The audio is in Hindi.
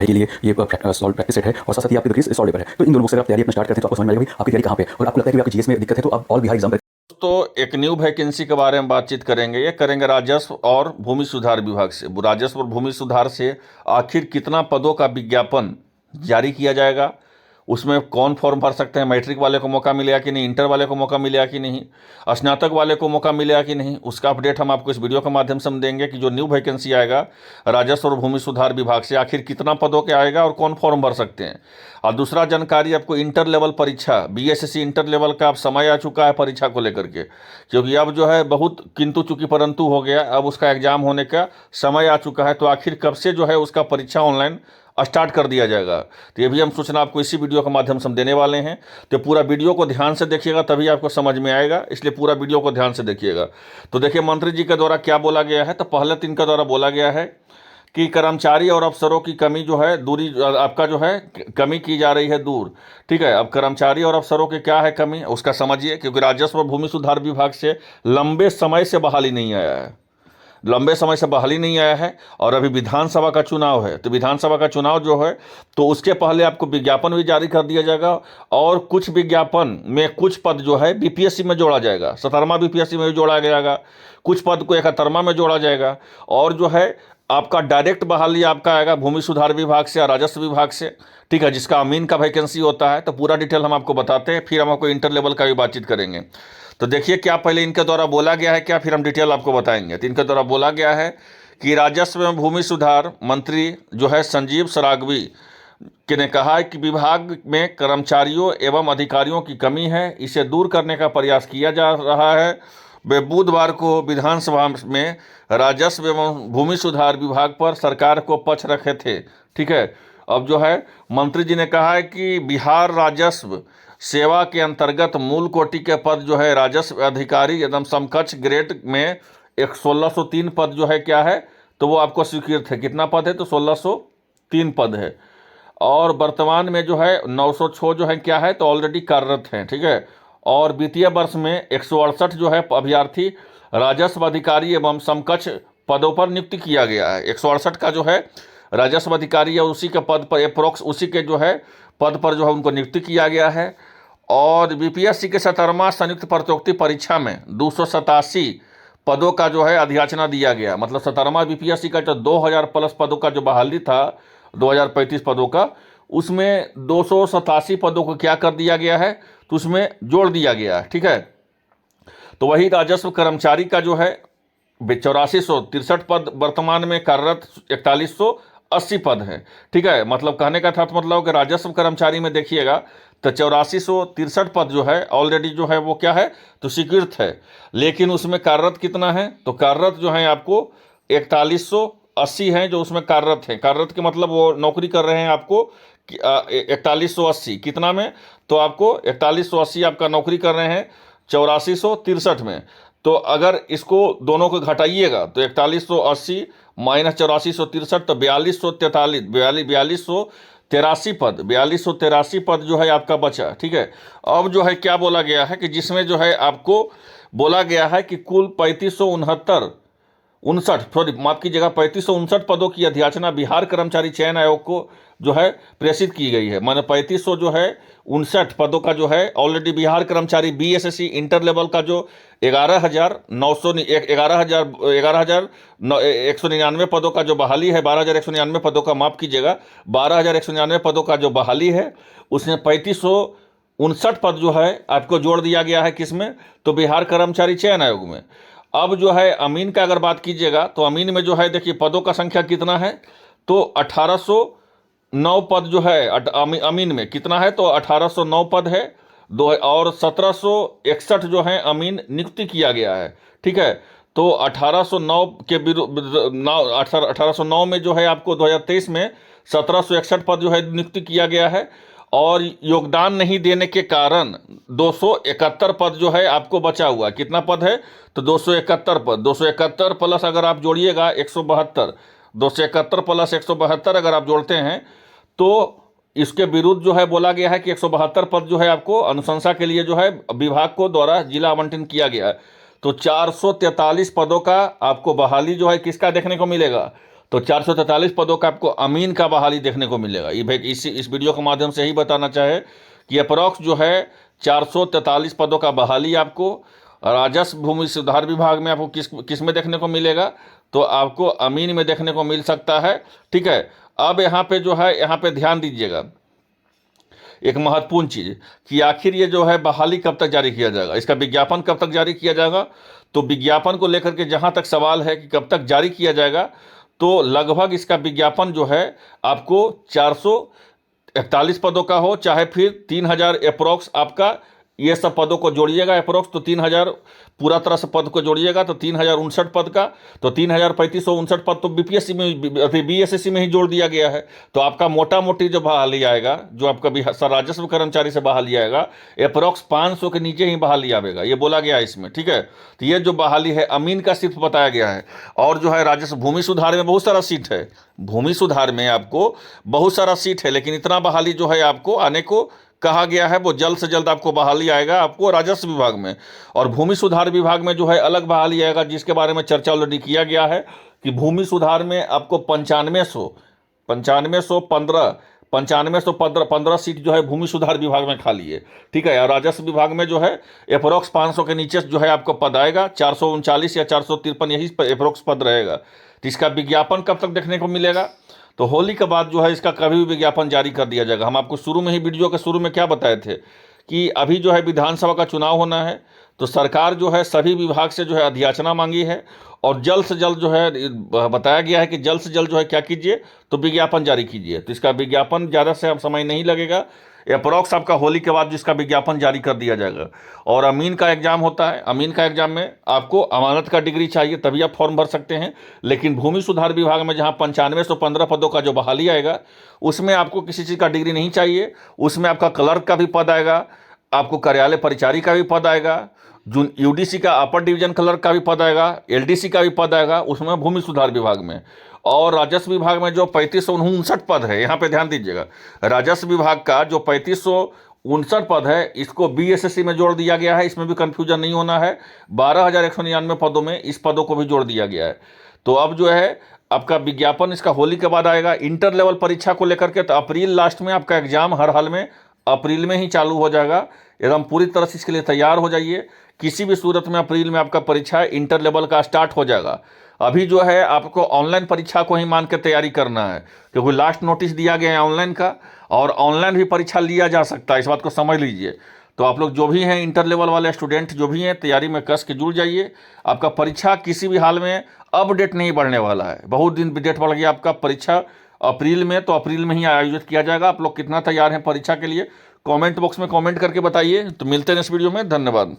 के लिए ये सॉल्व प्रैक्टिस सेट है और साथ साथ ही आपकी डिग्री सॉल्व पेपर है। तो इन दोनों बुक से आप तैयारी अपना स्टार्ट करते हैं तो आपको समझ में आएगा भाई आपकी तैयारी कहाँ पे, और आपको लगता है कि आपकी जीएस में दिक्कत है तो आप ऑल बिहार एग्जाम तो एक न्यू वैकेंसी के बारे में बातचीत करेंगे। ये करेंगे राजस्व और भूमि सुधार विभाग से। राजस्व और भूमि सुधार से आखिर कितना पदों का विज्ञापन जारी किया जाएगा, उसमें कौन फॉर्म भर सकते हैं, मैट्रिक वाले को मौका मिलेगा कि नहीं, इंटर वाले को मौका मिलेगा कि नहीं, स्नातक वाले को मौका मिलेगा कि नहीं, उसका अपडेट हम आपको इस वीडियो के माध्यम से हम देंगे कि जो न्यू वैकेंसी आएगा राजस्व और भूमि सुधार विभाग से आखिर कितना पदों के आएगा और कौन फॉर्म भर सकते हैं। और दूसरा जानकारी आपको इंटर लेवल परीक्षा, बीएसएससी इंटर लेवल का अब समय आ चुका है परीक्षा को लेकर के, क्योंकि अब जो है बहुत किंतु चूंकि परंतु हो गया, अब उसका एग्जाम होने का समय आ चुका है। तो आखिर कब से जो है उसका परीक्षा ऑनलाइन स्टार्ट कर दिया जाएगा, तो ये भी हम सूचना आपको इसी वीडियो के माध्यम से हम देने वाले हैं। तो पूरा वीडियो को ध्यान से देखिएगा तभी आपको समझ में आएगा, इसलिए पूरा वीडियो को ध्यान से देखिएगा। तो देखिए मंत्री जी के द्वारा क्या बोला गया है। तो पहले दिन के द्वारा बोला गया है कि कर्मचारी और अफसरों की कमी जो है दूरी, आपका जो है कमी की जा रही है दूर। ठीक है, अब कर्मचारी और अफसरों की क्या है कमी उसका समझिए, क्योंकि राजस्व और भूमि सुधार विभाग से लंबे समय से बहाली नहीं आया है, लंबे समय से बहाली नहीं आया है। और अभी विधानसभा का चुनाव है, तो विधानसभा का चुनाव जो है तो उसके पहले आपको विज्ञापन भी जारी कर दिया जाएगा, और कुछ विज्ञापन में कुछ पद जो है बीपीएससी में जोड़ा जाएगा, 17वां बीपीएससी में भी जोड़ा जाएगा, कुछ पद को 71वां में जोड़ा जाएगा, और जो है आपका डायरेक्ट बहाली आपका आएगा भूमि सुधार विभाग से और राजस्व विभाग से। ठीक है, जिसका अमीन का वैकेंसी होता है। तो पूरा डिटेल हम आपको बताते हैं, फिर हम आपको इंटर लेवल का भी बातचीत करेंगे। तो देखिए क्या पहले इनके द्वारा बोला गया है क्या, फिर हम डिटेल आपको बताएंगे। तो इनके द्वारा बोला गया है कि राजस्व एवं भूमि सुधार मंत्री जो है संजीव सरागवी के ने कहा है कि विभाग में कर्मचारियों एवं अधिकारियों की कमी है, इसे दूर करने का प्रयास किया जा रहा है। वे बुधवार को विधानसभा में राजस्व एवं भूमि सुधार विभाग पर सरकार को पक्ष रखे थे। ठीक है, अब जो है मंत्री जी ने कहा है कि बिहार राजस्व सेवा के अंतर्गत मूल कोटि के पद जो है राजस्व अधिकारी एवं समकक्ष ग्रेड में 1603 पद जो है क्या है, तो वो आपको स्वीकृत है। कितना पद है, तो 1603 पद है। और वर्तमान में जो है 906 जो है क्या है, तो ऑलरेडी कार्यरत हैं। ठीक है, और वित्तीय वर्ष में 168 जो है अभ्यर्थी राजस्व अधिकारी एवं समकक्ष पदों पर नियुक्ति किया गया है। 168 का जो है राजस्व अधिकारी है, उसी के पद पर अप्रोक्स उसी के जो है पद पर जो है उनको नियुक्ति किया गया है। और बीपीएससी के 17वां संयुक्त प्रतियोगिता परीक्षा में 287 पदों का जो है अधियाचना दिया गया। मतलब 17वां बीपीएससी का जो 2000 प्लस पदों का जो बहाली था, 2035 पदों का, उसमें 287 पदों को क्या कर दिया गया है, तो उसमें जोड़ दिया गया है। ठीक है, तो वही राजस्व कर्मचारी का जो है 8463 पद वर्तमान में कार्यरत 4180 पद हैं। ठीक है, मतलब कहने का था मतलब कि राजस्व कर्मचारी में देखिएगा तो 8463 पद जो है ऑलरेडी जो है वो क्या है, तो स्वीकृत है। लेकिन उसमें कार्यरत कितना है, तो कार्यरत जो है आपको 4180 हैं जो उसमें कार्यरत हैं। कार्यरत के मतलब वो नौकरी कर रहे हैं आपको 4180 कितना में, तो आपको 4180 आपका नौकरी कर रहे हैं 8463 में। तो अगर इसको दोनों को घटाइएगा तो 4180 माइनस 8463 तो 4283 पद जो है आपका बचा। ठीक है, अब जो है क्या बोला गया है कि जिसमें जो है आपको बोला गया है कि कुल 3559 पदों की अधियाचना बिहार कर्मचारी चयन आयोग को जो है प्रेषित की गई है। माने 3500 जो है 59 पदों का जो है ऑलरेडी बिहार कर्मचारी बीएसएससी इंटर लेवल का जो 11,199 पदों का जो बहाली है, 12,199 पदों का, माफ़ कीजिएगा, 12,199 पदों का जो बहाली है, उसमें 3559 पद जो है आपको जोड़ दिया गया है किसमें, तो बिहार कर्मचारी चयन आयोग में। अब जो है अमीन का अगर बात कीजिएगा तो अमीन में जो है देखिए पदों का संख्या कितना है, तो 1809 पद जो है अमीन में कितना है, तो 1809 पद है और 1761 जो है अमीन नियुक्ति किया गया है। ठीक है, तो 1809 के 1809 में जो है आपको 2023 में 1761 पद जो है नियुक्ति किया गया है। और योगदान नहीं देने के कारण 271 पद जो है आपको बचा हुआ। कितना पद है, तो 271 पद। 271 प्लस अगर आप जोड़िएगा 172, 271 प्लस 172 अगर आप जोड़ते हैं तो इसके विरुद्ध जो है बोला गया है कि 172 पद जो है आपको अनुशंसा के लिए जो है विभाग को द्वारा जिला आवंटन किया गया है। तो 443 पदों का आपको बहाली जो है किसका देखने को मिलेगा, तो 443 पदों का आपको अमीन का बहाली देखने को मिलेगा। ये इस वीडियो के माध्यम से यही बताना चाहे कि अप्रॉक्स जो है 443 पदों का बहाली आपको राजस्व भूमि सुधार विभाग में आपको किस में देखने को मिलेगा, तो आपको अमीन में देखने को मिल सकता है। ठीक है, अब यहाँ पे जो है, यहाँ पे ध्यान दीजिएगा एक महत्वपूर्ण चीज़ कि आखिर ये जो है बहाली कब तक जारी किया जाएगा, इसका विज्ञापन कब तक जारी किया जाएगा। तो विज्ञापन को लेकर के जहाँ तक सवाल है कि कब तक जारी किया जाएगा, तो लगभग इसका विज्ञापन जो है आपको 441 पदों का हो, चाहे फिर 3000 अप्रॉक्स आपका ये सब पदों को जोड़िएगा अप्रोक्स, तो 3000 पूरा तरह से पद को जोड़िएगा तो 3059 पद का, तो 3559 पद तो बीपीएससी में बीएसएससी में ही जोड़ दिया गया है। तो आपका मोटा मोटी जो बहाली आएगा, जो आपका राजस्व कर्मचारी से बहाली आएगा, अप्रोक्स 500 के नीचे ही बहाली आएगा, ये बोला गया है इसमें। ठीक है, तो ये जो बहाली है अमीन का सिर्फ बताया गया है। और जो है राजस्व भूमि सुधार में बहुत सारा सीट है, भूमि सुधार में आपको बहुत सारा सीट है, लेकिन इतना बहाली जो है आपको आने को कहा गया है, वो जल्द से जल्द आपको बहाली आएगा आपको राजस्व विभाग में। और भूमि सुधार विभाग में जो है अलग बहाली आएगा, जिसके बारे में चर्चा ऑलरेडी किया गया है कि भूमि सुधार में आपको 9515 सीट जो है भूमि सुधार विभाग में खाली है। ठीक है, और राजस्व विभाग में जो है अप्रोक्स 500 के नीचे जो है आपको पद आएगा, 439 या 453 यही अप्रोक्स पद रहेगा। तो इसका विज्ञापन कब तक देखने को मिलेगा, तो होली के बाद जो है इसका कभी भी विज्ञापन जारी कर दिया जाएगा। हम आपको शुरू में ही वीडियो के शुरू में क्या बताए थे कि अभी जो है विधानसभा का चुनाव होना है, तो सरकार जो है सभी विभाग से जो है अधियाचना मांगी है, और जल्द से जल्द जो है बताया गया है कि जल्द से जल्द जो है क्या कीजिए, तो विज्ञापन जारी कीजिए। तो इसका विज्ञापन ज़्यादा से समय नहीं लगेगा, अप्रोक्स आपका होली के बाद जिसका विज्ञापन जारी कर दिया जाएगा। और अमीन का एग्जाम होता है, अमीन का एग्जाम में आपको अमानत का डिग्री चाहिए तभी आप फॉर्म भर सकते हैं। लेकिन भूमि सुधार विभाग में जहां 9515 पदों का जो बहाली आएगा, उसमें आपको किसी चीज़ का डिग्री नहीं चाहिए। उसमें आपका क्लर्क का भी पद आएगा, आपको कार्यालय परिचारी का भी पद आएगा, जो यूडीसी का अपर डिवीजन क्लर्क का भी पद आएगा, एलडीसी का भी पद आएगा उसमें भूमि सुधार विभाग में। और राजस्व विभाग में जो 3559 पद है, यहाँ पे ध्यान दीजिएगा, राजस्व विभाग का जो 3559 पद है, इसको बीएसएससी में जोड़ दिया गया है। इसमें भी कंफ्यूजन नहीं होना है, 12199 पदों में इस पदों को भी जोड़ दिया गया है। तो अब जो है आपका विज्ञापन इसका होली के बाद आएगा। इंटर लेवल परीक्षा को लेकर के तो अप्रैल लास्ट में आपका एग्जाम हर हाल में अप्रैल में ही चालू हो जाएगा। एकदम पूरी तरह से इसके लिए तैयार हो जाइए। किसी भी सूरत में अप्रैल में आपका परीक्षा इंटर लेवल का स्टार्ट हो जाएगा। अभी जो है आपको ऑनलाइन परीक्षा को ही मान के तैयारी करना है, क्योंकि लास्ट नोटिस दिया गया है ऑनलाइन का, और ऑनलाइन भी परीक्षा लिया जा सकता है, इस बात को समझ लीजिए। तो आप लोग जो भी हैं इंटर लेवल वाले स्टूडेंट जो भी हैं, तैयारी में कस के जुड़ जाइए। आपका परीक्षा किसी भी हाल में अब डेट नहीं बढ़ने वाला है, बहुत दिन डेट बढ़ गया आपका परीक्षा अप्रैल में, तो अप्रैल में ही आयोजित किया जाएगा। आप लोग कितना तैयार हैं परीक्षा के लिए, कमेंट बॉक्स में कमेंट करके बताइए। तो मिलते हैं इस वीडियो में, धन्यवाद।